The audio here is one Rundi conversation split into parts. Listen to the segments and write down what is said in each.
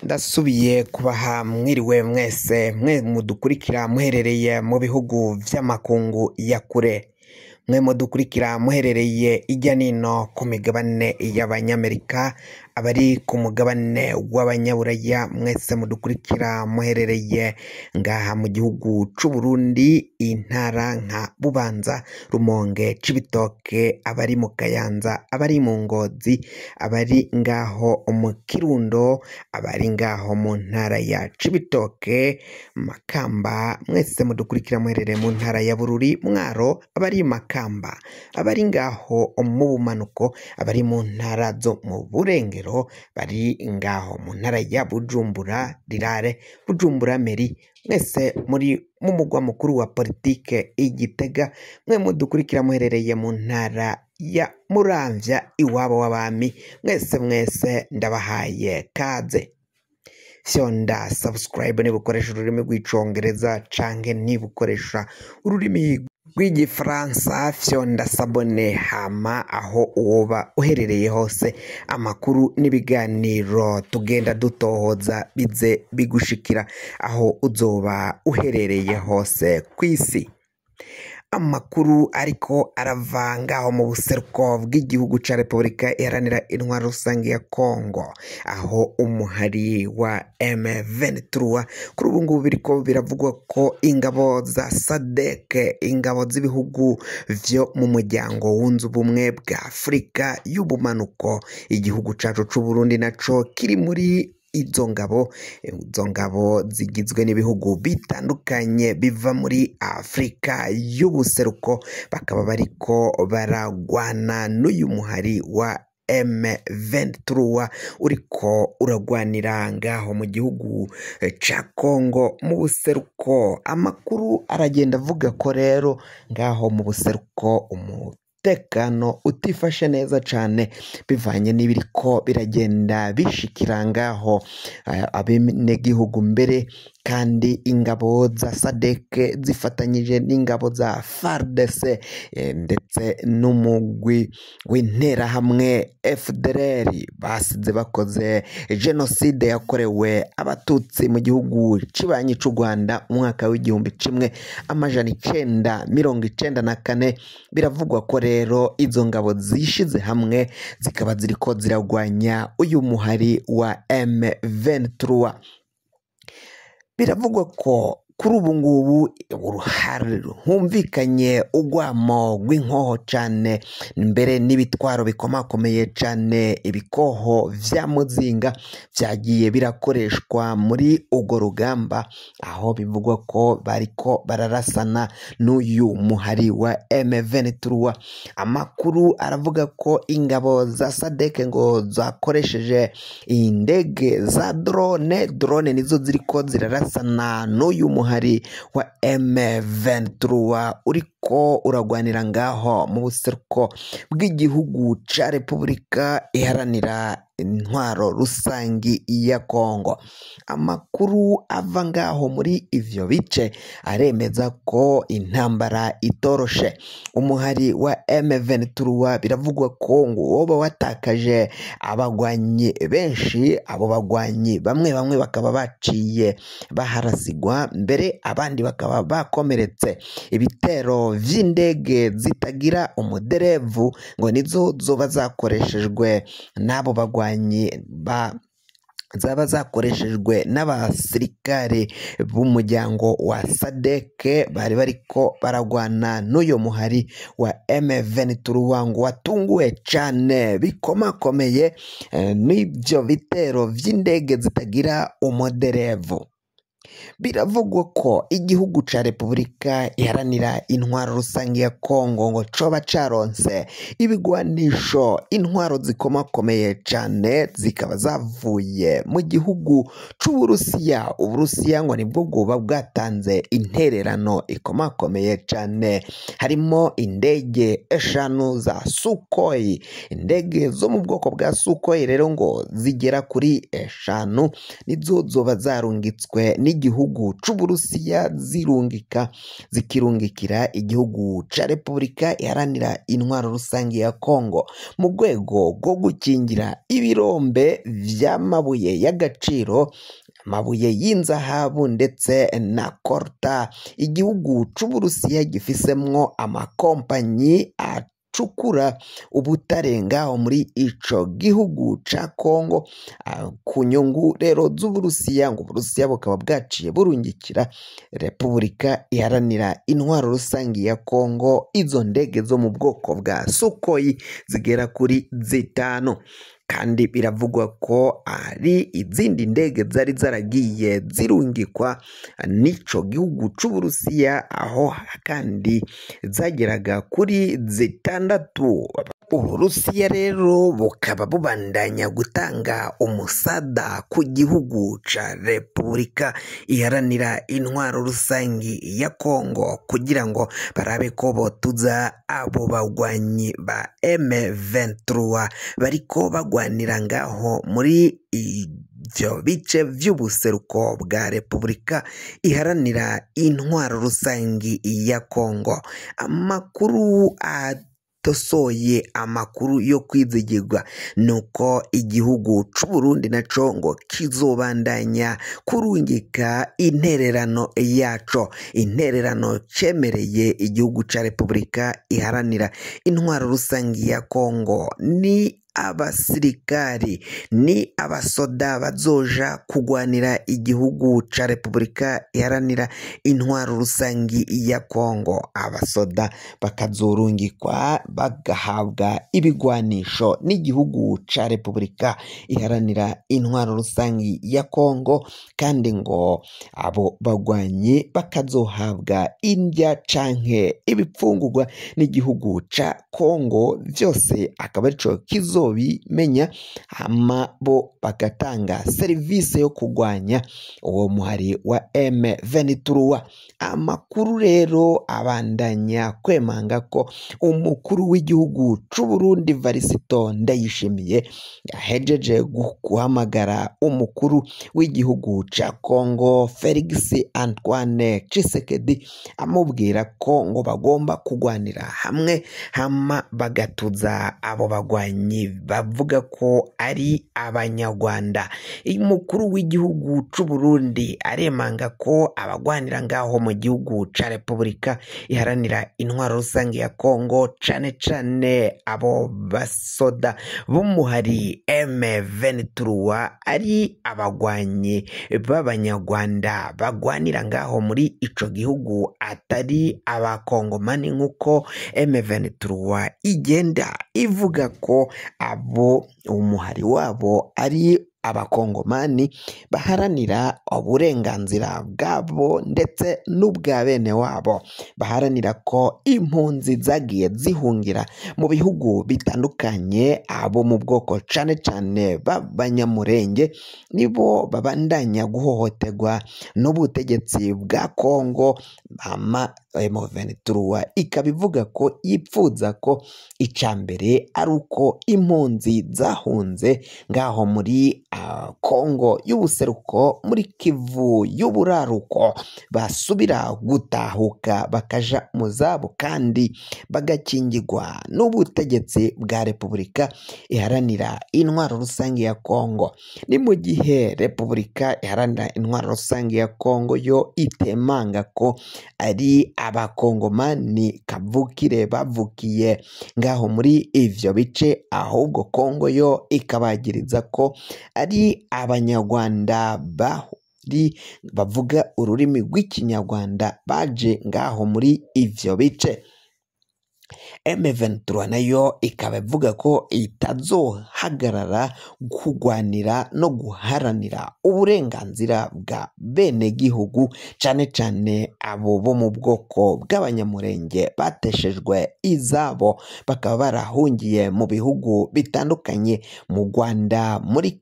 Ndasubiye kubaha mwiriwe mwese mwe mudukurikira muherereye mu bihugu vy'amakungu ya kure, mwe mudukurikira muherereye irya nino ku migabane y'abanyamerika, abari ku mugabane w'abanyaburaya mwese mudukurikira muherereye ngaha mu gihugu c'u Burundi, intara nka Bubanza, Rumonge, Cibitoke, abari mu Kayanza, abari mu Ngozi, abari ngaho mu Kirundo, abari ngaho mu ntara ya Cibitoke, Makamba, mwese mudukurikira muherereye mu ntara ya Bururi, Mwaro, abari Makamba, abari ngaho mu bumanuko, abari mu ntara zo mu burengero, bari ngaho mu ntara ya Bujumbura Rirare, Bujumbura Meri, mwese muri mu mugwa mukuru wa politike Igitega, mwe mudukurikira muherereye mu ntara ya Muramvya iwabo w'abami, mwese ndabahaye kaze. Fyonda subscribe niba ukoresha ururimi rw'icongereza canke niba ukoresha ururimi rw'igifaransa, fyonda sabone, hama aho uwoba uherereye hose amakuru n'ibiganiro tugenda dutohoza bize bigushikira aho uzoba uherereye hose kw'isi. Amakuru ariko aravangaho mu buseruko bw'igihugu ca Repubulika Iharanira Intwaro Rusangi ya Kongo, aho umuhari wa M23 kuri ubu ngubu biriko biravugwa ko ingabo za SADC, ingabo z'ibihugu vyo mu muryango wunze ubumwe bwa Afurika y'ubumanuko, igihugu cacu c'u Burundi naco kiri muri izo ngabo zigizwe n'ibihugu bitandukanye biva muri Afrika y'ubuseruko, bakaba bariko baragwana n'uyu muhari wa M23 uriko uragwanira ngaho mu gihugu ca Kongo mu buseruko. Amakuru aragenda avuga ko rero ngaho mu buseruko umutekano utifashe neza cane bivanye n'ibiriko biragenda bishikira ngaho abenegihugu, mbere kandi ingabo za SADC zifatanyije n'ingabo za FARDC ndetse n'umugwi w'interahamwe FDLR basize bakoze jenoside yakorewe abatutsi mu gihugu cibanyi c'u Rwanda mu mwaka w'1994. Biravugwa ko rero izo ngabo zishize hamwe zikaba ziriko ziragwanya uyu muhari wa M23. Biravugwa ko kuri ubu ngubu humvikanye urwamo rw'inkoho cane, mbere n'ibitwaro bikomakomeye cane, ibikoho vya muzinga vyagiye birakoreshwa muri urwo rugamba, aho bivugwa ko bariko bararasana n'uyu muhari wa M23. Amakuru aravuga ko ingabo za SADC ngo zakoresheje indege za drone nizo ziriko zirarasana n'uyu muhari wa M23 uriko uragwanira ngaho mu buseruko bw'igihugu ca Repubulika Iharanira Intwaro Rusangi ya Kongo. Amakuru ava ngaho muri ivyo bice aremeza ko intambara itoroshe. Umuhari wa M23 biravugwa ko ngo woba watakaje abagwanyi benshi, abo bagwanyi bamwe bakaba baciye baharasigwa, mbere abandi bakaba bakomeretse. Ibitero vy'indege zitagira umuderevu ngo nizo zoba zakoreshejwe n'abo bagwanyi zaba zakoreshejwe n'abasirikare b'umuryango wa SADC bari bariko baragwana n'uyo muhari wa M23 ngo watunguwe cane bikomakomeye n'ivyo bitero vy'indege zitagira umuderevu. Biravugwa ko igihugu ca Repubulika Iharanira Intwaro Rusangi ya Kongo ngo coba caronse ibigwanisho, intwaro zikomakomeye cane, zikaba zavuye mu gihugu c'Uburusiya. Uburusiya ngo nibwo bwoba bwatanze intererano ikomakomeye cane, harimo indege 5 za Sukhoi. Indege zo mu bwoko bwa Sukhoi rero ngo zigera kuri 5 nizo zoba zarungitswe z'igihugu c'Uburusiya zikirungikira igihugu ca Repubulika iharanira intwaro rusange ya Kongo mu rwego rwo gukingira ibirombe vy'amabuye y'agaciro, amabuye y'inzahabu ndetse na korta. Igihugu c'Uburusiya gifisemwo amakompanyi acukura ubutare ngaho muri ico gihugu ca Kongo, ku nyungu rero z'Uburusiya, ngo Uburusiya bukaba bwaciye burungikira Repubulika iharanira intwaro rusange ya Kongo izo ndege zo mu bwoko bwa Sukhoi zigera kuri 5, kandi biravugwa ko ari izindi ndege zari zaragiye zirungikwa n'ico gihugu c'Uburusiya, aho kandi zageraga kuri 6. Uburusiya rero bukaba bubandanya gutanga umusada ku gihugu ca Repubulika iharanira intwaro rusangi ya Kongo kugira ngo barabe ko botuza abo bagwanyi ba M23 bariko bagwanira ngaho muri ivyo bice vy'ubuseruko bwa Repubulika iharanira intwaro rusangi ya Kongo. Amakuru tosoye amakuru yo kwizigirwa nuko igihugu c'Uburundi naco ngo kizobandanya kurungika intererano yaco, intererano cemereye igihugu ca Repubulika iharanira intwaro rusangi ya Kongo. Ni abasirikari, ni abasoda bazoja kugwanira igihugu ca Repubulika iharanira intwaro rusangi ya Kongo. Abasoda bakazorungikwa bagahabwa ibigwanisho n'igihugu ca Repubulika iharanira intwaro rusangi ya Kongo, kandi ngo abo bagwanyi bakazohabwa indya canke ibipfungurwa n'igihugu ca Kongo, vyose akaba arico kizobimenya, hama bo bagatanga serivisi yo kugwanya uwo muhari wa M23. Amakuru rero abandanya kwemanga ko umukuru w'igihugu c'Uburundi Varisito Ndayishimiye yahejeje guhamagara umukuru w'igihugu ca Kongo Felix Antoine Tshisekedi amubwira ko ngo bagomba kugwanira hamwe, hama bagatuza abo bagwanyi bavuga ko ari abanyarwanda. Umukuru w'igihugu c'Uburundi aremanga ko abagwanira ngaho mu gihugu ca Repubulika iharanira intwaro rusange ya Kongo, cane cane abo basoda b'umuhari M23 ari abagwanyi b'abanyarwanda bagwanira ngaho muri ico gihugu, atari abakongomani nk'uko M23 igenda ivuga ko abo umuhari wabo ari abakongomani baharanira uburenganzira bwabo ndetse n'ubwa bene wabo, baharanira ko impunzi zagiye zihungira mu bihugu bitandukanye, abo mu bwoko cane cane b'abanyamurenge nibo babandanya guhohoterwa n'ubutegetsi bwa Kongo. M23 ikabivuga ko yipfuza ko icambere ari uko impunzi zahunze ngaho muri Kongo y'ubuseruko, muri Kivu y'uburaruko, basubira gutahuka bakaja mu zabo kandi bagakingirwa n'ubutegetsi bwa Repubulika iharanira intwaro rusange ya Kongo. Ni mu gihe Repubulika iharanira intwaro rusange ya Kongo yo itemanga ko ari abakongomani kavukire bavukiye ngaho muri ivyo bice, ahubwo Kongo yo ikabagiriza ko ari abanyarwanda bavuga ururimi rw'ikinyarwanda baje ngaho muri ivyo bice. M23 nayo ikaba ivuga ko itazohagarara kugwanira no guharanira uburenganzira bwa bene gihugu, cane cane abo bo mu bwoko bw'abanyamurenge bateshejwe izabo bakaba barahungiye mu bihugu bitandukanye, mu Rwanda, muri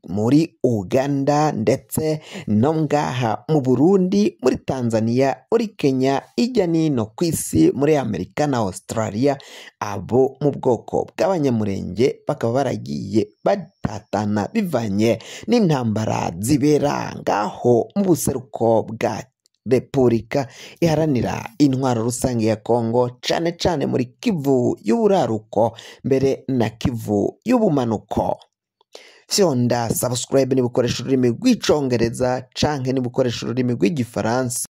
muri Uganda ndetse no ngaha mu Burundi, muri Tanzania, muri Kenya, ijya nino ku isi, muri Amerika na Australia. Abo mu bwoko bw'abanyamurenge bakaba baragiye batatana bivanye n'intambara zibera ngaho mu buseruko bwa Repubulika iharanira intwaro rusange ya Kongo, cane cane muri Kivu y'uburaruko mbere na Kivu y'ubumanuko. Fyonda subscribe niba ukoresha ururimi rw'icongereza canke niba ukoresha ururimi rw'igifaransa.